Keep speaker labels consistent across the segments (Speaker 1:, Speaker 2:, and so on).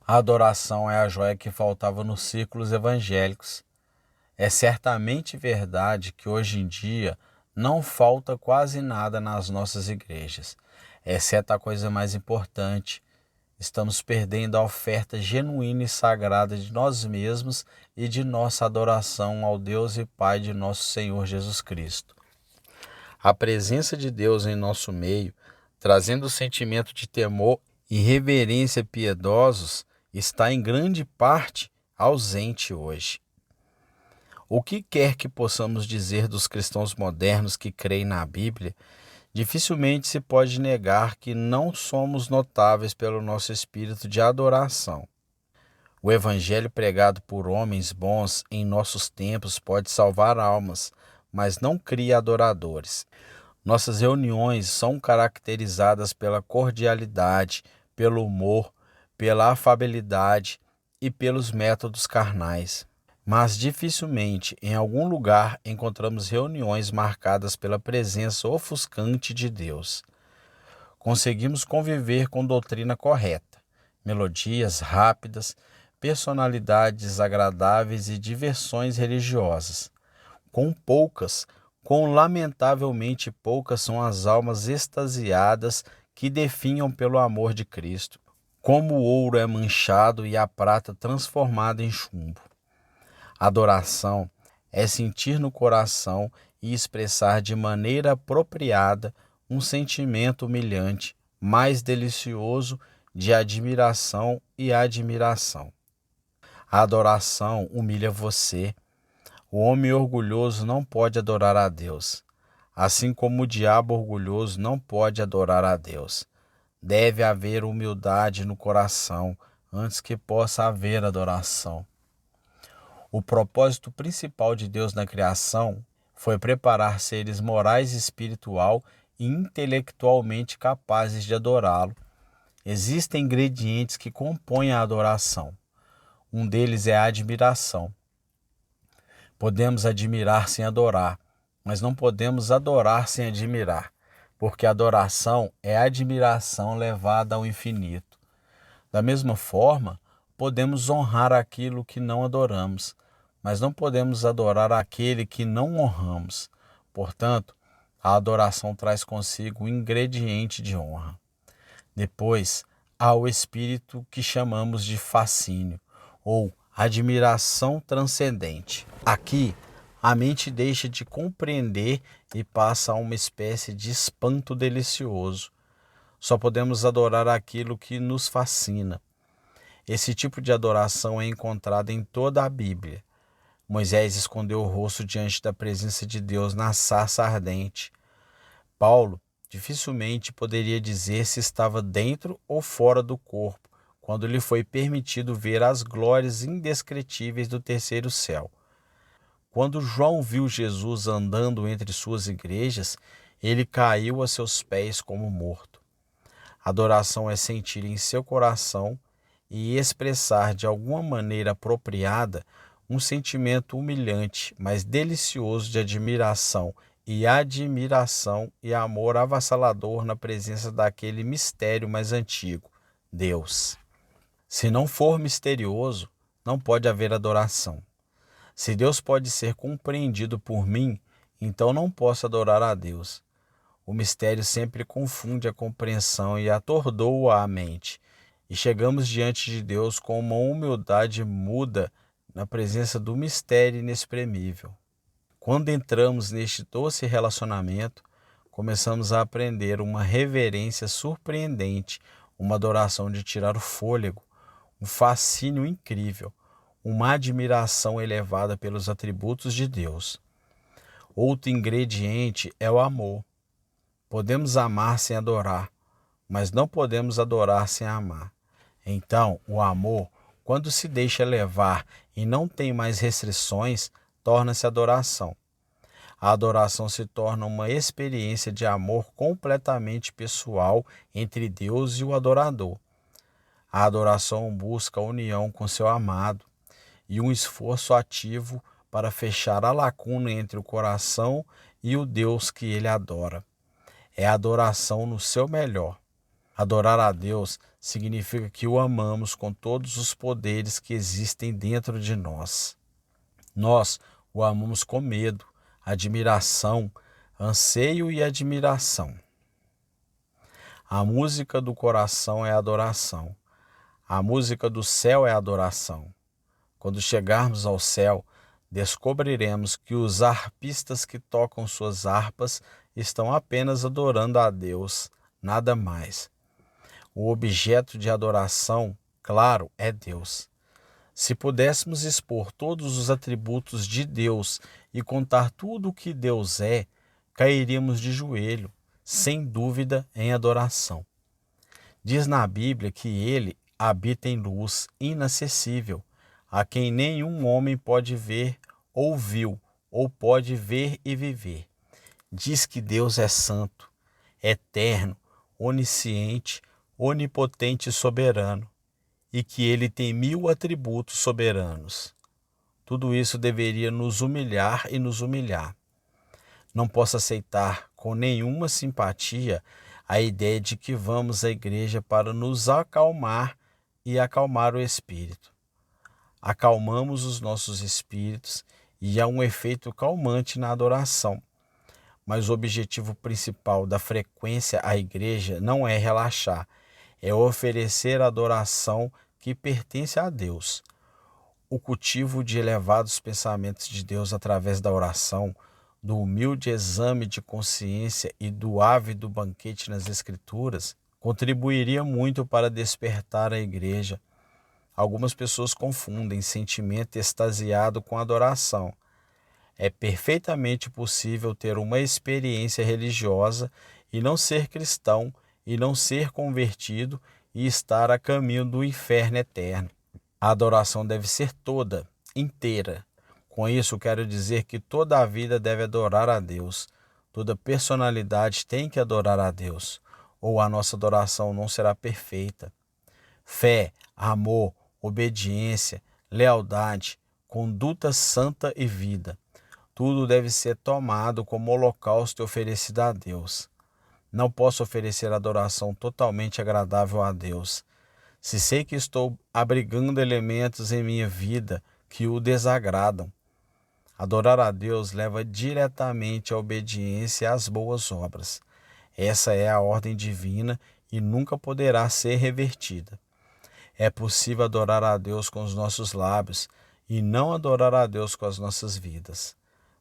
Speaker 1: A adoração é a joia que faltava nos círculos evangélicos. É certamente verdade que hoje em dia não falta quase nada nas nossas igrejas, exceto a coisa mais importante. Estamos perdendo a oferta genuína e sagrada de nós mesmos e de nossa adoração ao Deus e Pai de nosso Senhor Jesus Cristo. A presença de Deus em nosso meio, trazendo o sentimento de temor e reverência piedosos, está em grande parte ausente hoje. O que quer que possamos dizer dos cristãos modernos que creem na Bíblia, dificilmente se pode negar que não somos notáveis pelo nosso espírito de adoração. O evangelho pregado por homens bons em nossos tempos pode salvar almas, mas não cria adoradores. Nossas reuniões são caracterizadas pela cordialidade, pelo humor, pela afabilidade e pelos métodos carnais. Mas dificilmente em algum lugar encontramos reuniões marcadas pela presença ofuscante de Deus. Conseguimos conviver com doutrina correta, melodias rápidas, personalidades agradáveis e diversões religiosas. Com lamentavelmente poucas são as almas extasiadas que definham pelo amor de Cristo, como o ouro é manchado e a prata transformada em chumbo. Adoração é sentir no coração e expressar de maneira apropriada um sentimento humilhante, mais delicioso de admiração e admiração. A adoração humilha você. O homem orgulhoso não pode adorar a Deus, assim como o diabo orgulhoso não pode adorar a Deus. Deve haver humildade no coração antes que possa haver adoração. O propósito principal de Deus na criação foi preparar seres morais, espiritual e intelectualmente capazes de adorá-lo. Existem ingredientes que compõem a adoração. Um deles é a admiração. Podemos admirar sem adorar, mas não podemos adorar sem admirar, porque a adoração é a admiração levada ao infinito. Da mesma forma, podemos honrar aquilo que não adoramos, mas não podemos adorar aquele que não honramos. Portanto, a adoração traz consigo um ingrediente de honra. Depois, há o espírito que chamamos de fascínio, ou admiração transcendente. Aqui, a mente deixa de compreender e passa a uma espécie de espanto delicioso. Só podemos adorar aquilo que nos fascina. Esse tipo de adoração é encontrado em toda a Bíblia. Moisés escondeu o rosto diante da presença de Deus na sarça ardente. Paulo dificilmente poderia dizer se estava dentro ou fora do corpo, quando lhe foi permitido ver as glórias indescritíveis do terceiro céu. Quando João viu Jesus andando entre suas igrejas, ele caiu a seus pés como morto. Adoração é sentir em seu coração e expressar de alguma maneira apropriada um sentimento humilhante, mas delicioso de admiração e amor avassalador na presença daquele mistério mais antigo, Deus. Se não for misterioso, não pode haver adoração. Se Deus pode ser compreendido por mim, então não posso adorar a Deus. O mistério sempre confunde a compreensão e atordoa a mente, e chegamos diante de Deus com uma humildade muda na presença do mistério inexprimível. Quando entramos neste doce relacionamento, começamos a aprender uma reverência surpreendente, uma adoração de tirar o fôlego, um fascínio incrível, uma admiração elevada pelos atributos de Deus. Outro ingrediente é o amor. Podemos amar sem adorar, mas não podemos adorar sem amar. Então, o amor, quando se deixa levar e não tem mais restrições, torna-se adoração. A adoração se torna uma experiência de amor completamente pessoal entre Deus e o adorador. A adoração busca a união com seu amado e um esforço ativo para fechar a lacuna entre o coração e o Deus que ele adora. É a adoração no seu melhor. Adorar a Deus significa que o amamos com todos os poderes que existem dentro de nós. Nós o amamos com medo, admiração, anseio e admiração. A música do coração é adoração. A música do céu é adoração. Quando chegarmos ao céu, descobriremos que os harpistas que tocam suas harpas estão apenas adorando a Deus, nada mais. O objeto de adoração, claro, é Deus. Se pudéssemos expor todos os atributos de Deus e contar tudo o que Deus é, cairíamos de joelho, sem dúvida, em adoração. Diz na Bíblia que ele habita em luz inacessível, a quem nenhum homem pode ver ou viu, ou pode ver e viver. Diz que Deus é santo, eterno, onisciente, onipotente e soberano, e que ele tem 1000 atributos soberanos. Tudo isso deveria nos humilhar e nos humilhar. Não posso aceitar com nenhuma simpatia a ideia de que vamos à igreja para nos acalmar e acalmar o espírito. Acalmamos os nossos espíritos e há um efeito calmante na adoração. Mas o objetivo principal da frequência à igreja não é relaxar, é oferecer a adoração que pertence a Deus. O cultivo de elevados pensamentos de Deus através da oração, do humilde exame de consciência e do ávido banquete nas Escrituras contribuiria muito para despertar a igreja. Algumas pessoas confundem sentimento extasiado com adoração. É perfeitamente possível ter uma experiência religiosa e não ser cristão, e não ser convertido e estar a caminho do inferno eterno. A adoração deve ser toda, inteira. Com isso, quero dizer que toda a vida deve adorar a Deus. Toda personalidade tem que adorar a Deus, ou a nossa adoração não será perfeita. Fé, amor, obediência, lealdade, conduta santa e vida. Tudo deve ser tomado como holocausto e oferecido a Deus. Não posso oferecer adoração totalmente agradável a Deus, se sei que estou abrigando elementos em minha vida que o desagradam. Adorar a Deus leva diretamente à obediência e às boas obras. Essa é a ordem divina e nunca poderá ser revertida. É possível adorar a Deus com os nossos lábios e não adorar a Deus com as nossas vidas.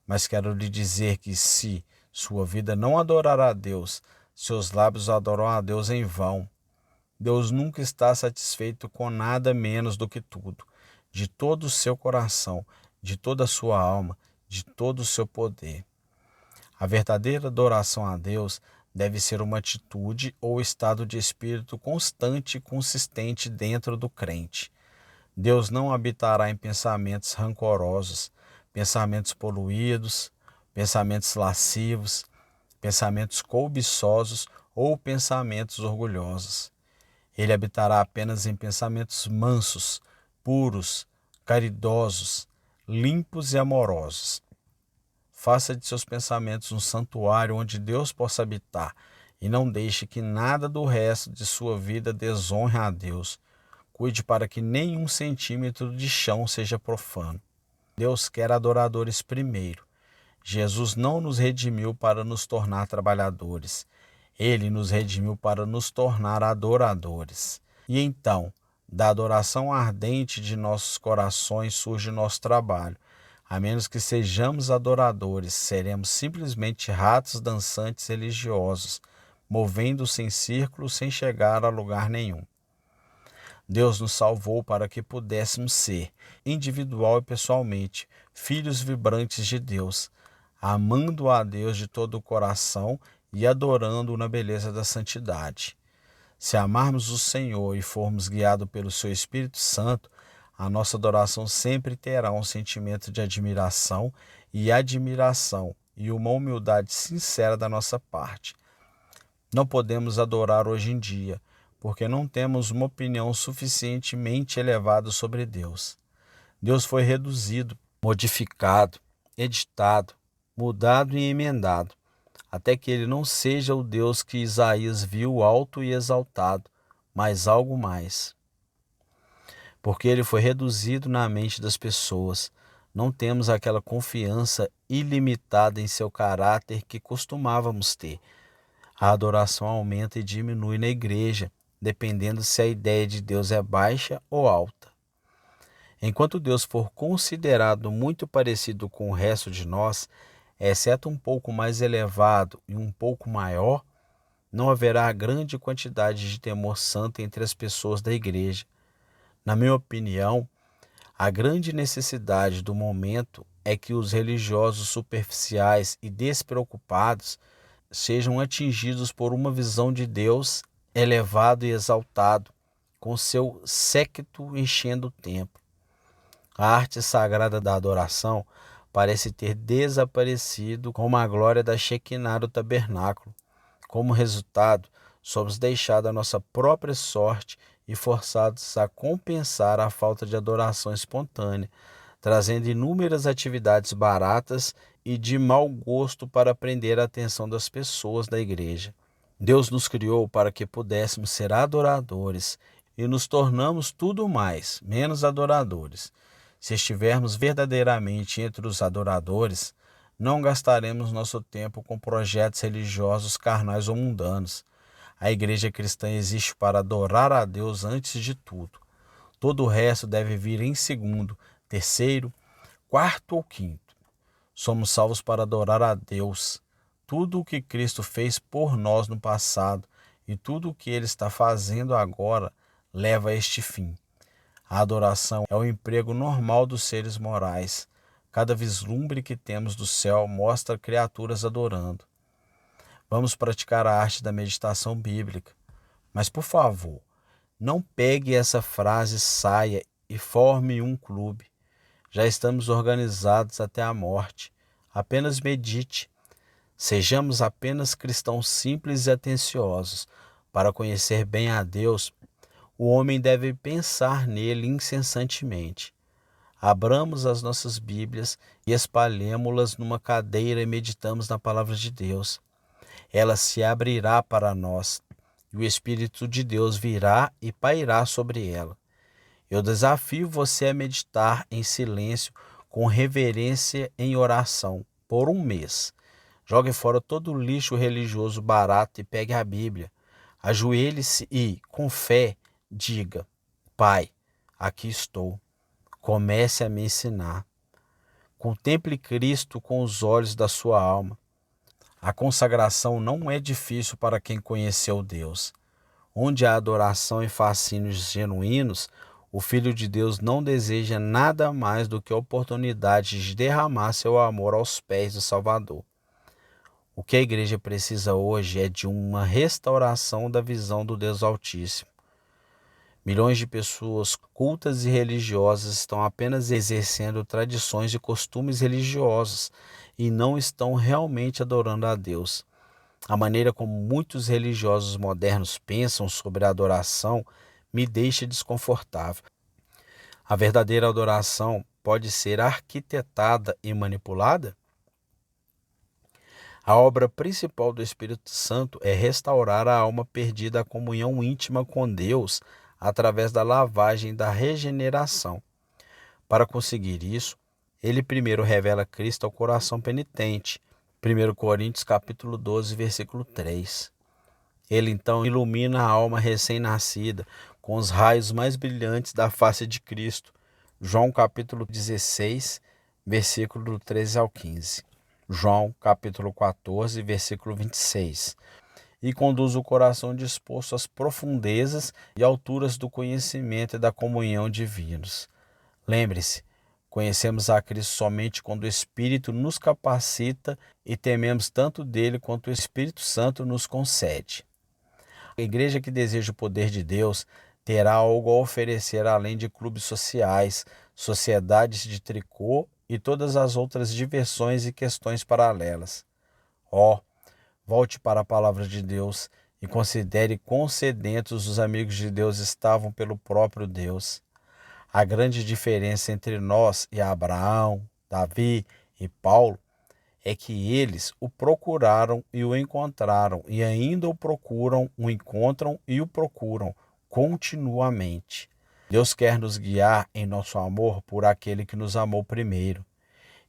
Speaker 1: Mas quero lhe dizer que se sua vida não adorar a Deus, seus lábios adoram a Deus em vão. Deus nunca está satisfeito com nada menos do que tudo, de todo o seu coração, de toda a sua alma, de todo o seu poder. A verdadeira adoração a Deus deve ser uma atitude ou estado de espírito constante e consistente dentro do crente. Deus não habitará em pensamentos rancorosos, pensamentos poluídos, pensamentos lascivos, pensamentos cobiçosos ou pensamentos orgulhosos. Ele habitará apenas em pensamentos mansos, puros, caridosos, limpos e amorosos. Faça de seus pensamentos um santuário onde Deus possa habitar e não deixe que nada do resto de sua vida desonre a Deus. Cuide para que nenhum centímetro de chão seja profano. Deus quer adoradores primeiro. Jesus não nos redimiu para nos tornar trabalhadores. Ele nos redimiu para nos tornar adoradores. E então, da adoração ardente de nossos corações surge nosso trabalho. A menos que sejamos adoradores, seremos simplesmente ratos dançantes religiosos, movendo-se em círculos sem chegar a lugar nenhum. Deus nos salvou para que pudéssemos ser, individual e pessoalmente, filhos vibrantes de Deus, amando a Deus de todo o coração e adorando-o na beleza da santidade. Se amarmos o Senhor e formos guiados pelo seu Espírito Santo, a nossa adoração sempre terá um sentimento de admiração e uma humildade sincera da nossa parte. Não podemos adorar hoje em dia, porque não temos uma opinião suficientemente elevada sobre Deus. Deus foi reduzido, modificado, editado, mudado e emendado. até que ele não seja o Deus que Isaías viu alto e exaltado, mas algo mais. Porque ele foi reduzido na mente das pessoas. Não temos aquela confiança ilimitada em seu caráter que costumávamos ter. A adoração aumenta e diminui na igreja, dependendo se a ideia de Deus é baixa ou alta. Enquanto Deus for considerado muito parecido com o resto de nós, exceto um pouco mais elevado e um pouco maior, não haverá grande quantidade de temor santo entre as pessoas da igreja. Na minha opinião, a grande necessidade do momento é que os religiosos superficiais e despreocupados sejam atingidos por uma visão de Deus elevado e exaltado, com seu séquito enchendo o templo. A arte sagrada da adoração parece ter desaparecido com a glória da Shekinah do tabernáculo. Como resultado, somos deixados à nossa própria sorte e forçados a compensar a falta de adoração espontânea, trazendo inúmeras atividades baratas e de mau gosto para prender a atenção das pessoas da igreja. Deus nos criou para que pudéssemos ser adoradores e nos tornamos tudo mais, menos adoradores. Se estivermos verdadeiramente entre os adoradores, não gastaremos nosso tempo com projetos religiosos carnais ou mundanos. A igreja cristã existe para adorar a Deus antes de tudo. Todo o resto deve vir em segundo, terceiro, quarto ou quinto. Somos salvos para adorar a Deus. Tudo o que Cristo fez por nós no passado e tudo o que Ele está fazendo agora leva a este fim. A adoração é o emprego normal dos seres morais. Cada vislumbre que temos do céu mostra criaturas adorando. Vamos praticar a arte da meditação bíblica. Mas, por favor, não pegue essa frase, saia e forme um clube. Já estamos organizados até a morte. Apenas medite. Sejamos apenas cristãos simples e atenciosos. Para conhecer bem a Deus, o homem deve pensar nele incessantemente. Abramos as nossas Bíblias e espalhemo-las numa cadeira e meditamos na palavra de Deus. Ela se abrirá para nós e o Espírito de Deus virá e pairá sobre ela. Eu desafio você a meditar em silêncio, com reverência em oração, por um mês. Jogue fora todo o lixo religioso barato e pegue a Bíblia. Ajoelhe-se e, com fé, diga: Pai, aqui estou. Comece a me ensinar. Contemple Cristo com os olhos da sua alma. A consagração não é difícil para quem conheceu Deus. Onde há adoração e fascínios genuínos, o Filho de Deus não deseja nada mais do que a oportunidade de derramar seu amor aos pés do Salvador. O que a igreja precisa hoje é de uma restauração da visão do Deus Altíssimo. Milhões de pessoas cultas e religiosas estão apenas exercendo tradições e costumes religiosos e não estão realmente adorando a Deus. A maneira como muitos religiosos modernos pensam sobre a adoração me deixa desconfortável. A verdadeira adoração pode ser arquitetada e manipulada? A obra principal do Espírito Santo é restaurar a alma perdida à comunhão íntima com Deus através da lavagem da regeneração. Para conseguir isso, ele primeiro revela Cristo ao coração penitente. 1 Coríntios capítulo 12, versículo 3. Ele então ilumina a alma recém-nascida com os raios mais brilhantes da face de Cristo. João capítulo 16, versículo 13 ao 15. João capítulo 14, versículo 26. E conduz o coração disposto às profundezas e alturas do conhecimento e da comunhão divinos. Lembre-se, conhecemos a Cristo somente quando o Espírito nos capacita e tememos tanto dele quanto o Espírito Santo nos concede. A igreja que deseja o poder de Deus terá algo a oferecer além de clubes sociais, sociedades de tricô e todas as outras diversões e questões paralelas. Volte para a palavra de Deus e considere quão sedentos os amigos de Deus estavam pelo próprio Deus. A grande diferença entre nós e Abraão, Davi e Paulo é que eles o procuraram e o encontraram, e ainda o procuram, o encontram e o procuram continuamente. Deus quer nos guiar em nosso amor por aquele que nos amou primeiro.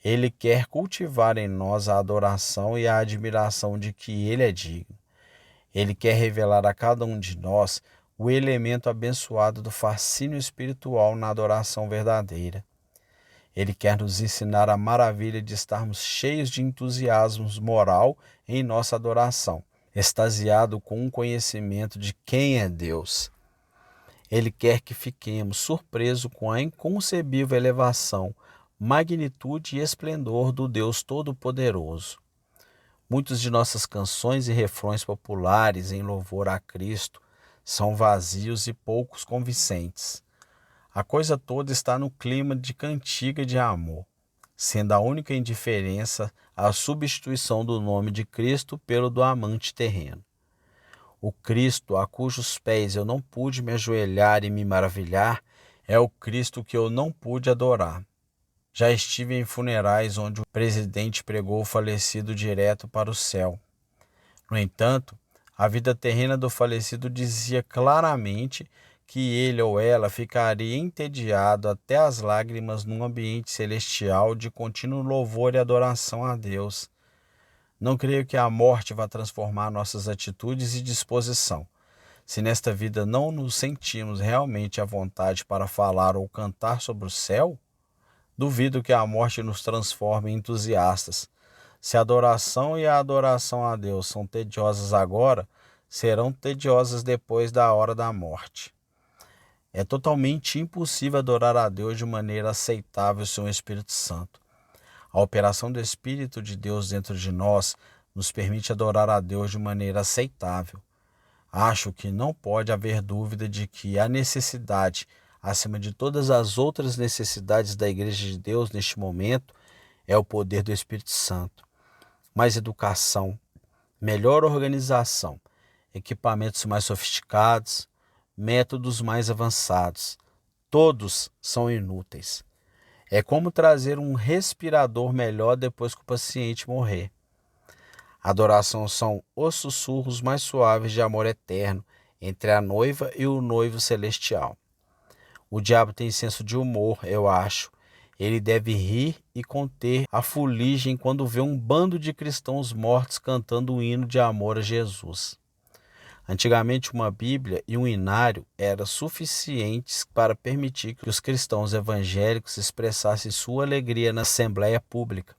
Speaker 1: Ele quer cultivar em nós a adoração e a admiração de que Ele é digno. Ele quer revelar a cada um de nós o elemento abençoado do fascínio espiritual na adoração verdadeira. Ele quer nos ensinar a maravilha de estarmos cheios de entusiasmo moral em nossa adoração, extasiado com um conhecimento de quem é Deus. Ele quer que fiquemos surpresos com a inconcebível elevação, magnitude e esplendor do Deus Todo-Poderoso. Muitas de nossas canções e refrões populares em louvor a Cristo são vazios e poucos convincentes. A coisa toda está no clima de cantiga de amor, sendo a única indiferença a substituição do nome de Cristo pelo do amante terreno. O Cristo a cujos pés eu não pude me ajoelhar e me maravilhar é o Cristo que eu não pude adorar. Já estive em funerais onde o presidente pregou o falecido direto para o céu. No entanto, a vida terrena do falecido dizia claramente que ele ou ela ficaria entediado até as lágrimas num ambiente celestial de contínuo louvor e adoração a Deus. Não creio que a morte vá transformar nossas atitudes e disposição. Se nesta vida não nos sentimos realmente à vontade para falar ou cantar sobre o céu, duvido que a morte nos transforme em entusiastas. Se a adoração e a adoração a Deus são tediosas agora, serão tediosas depois da hora da morte. É totalmente impossível adorar a Deus de maneira aceitável sem o Espírito Santo. A operação do Espírito de Deus dentro de nós nos permite adorar a Deus de maneira aceitável. Acho que não pode haver dúvida de que a necessidade, acima de todas as outras necessidades da Igreja de Deus neste momento, é o poder do Espírito Santo. Mais educação, melhor organização, equipamentos mais sofisticados, métodos mais avançados. Todos são inúteis. É como trazer um respirador melhor depois que o paciente morrer. Adoração são os sussurros mais suaves de amor eterno entre a noiva e o noivo celestial. O diabo tem senso de humor, eu acho. Ele deve rir e conter a fuligem quando vê um bando de cristãos mortos cantando um hino de amor a Jesus. Antigamente, uma Bíblia e um inário eram suficientes para permitir que os cristãos evangélicos expressassem sua alegria na assembleia pública.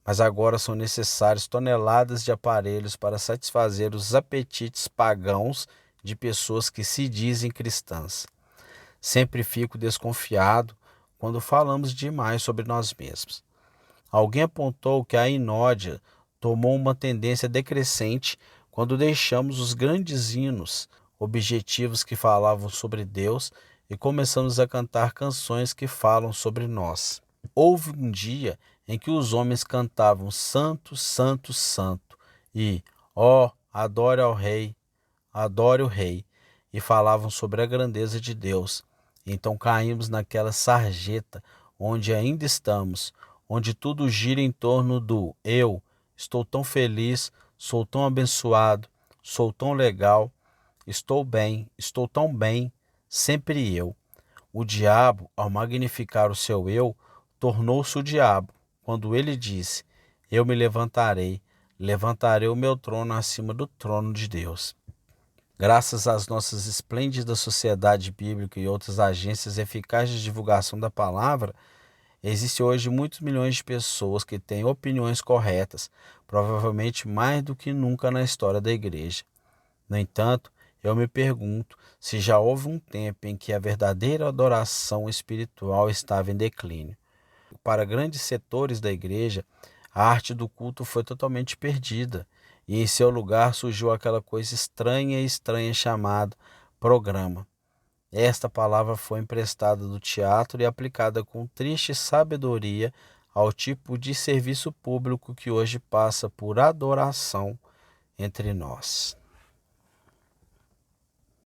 Speaker 1: Mas agora são necessárias toneladas de aparelhos para satisfazer os apetites pagãos de pessoas que se dizem cristãs. Sempre fico desconfiado quando falamos demais sobre nós mesmos. Alguém apontou que a inódia tomou uma tendência decrescente quando deixamos os grandes hinos objetivos que falavam sobre Deus e começamos a cantar canções que falam sobre nós. Houve um dia em que os homens cantavam Santo, Santo, Santo e ó, adore ao Rei, adore o Rei, e falavam sobre a grandeza de Deus. Então caímos naquela sarjeta onde ainda estamos, onde tudo gira em torno do eu. Estou tão feliz, sou tão abençoado, sou tão legal, estou tão bem, sempre eu. O diabo, ao magnificar o seu eu, tornou-se o diabo, quando ele disse, eu me levantarei o meu trono acima do trono de Deus. Graças às nossas esplêndidas sociedade bíblica e outras agências eficazes de divulgação da palavra, existem hoje muitos milhões de pessoas que têm opiniões corretas, provavelmente mais do que nunca na história da igreja. No entanto, eu me pergunto se já houve um tempo em que a verdadeira adoração espiritual estava em declínio. Para grandes setores da igreja, a arte do culto foi totalmente perdida, e em seu lugar surgiu aquela coisa estranha chamada programa. Esta palavra foi emprestada do teatro e aplicada com triste sabedoria ao tipo de serviço público que hoje passa por adoração entre nós.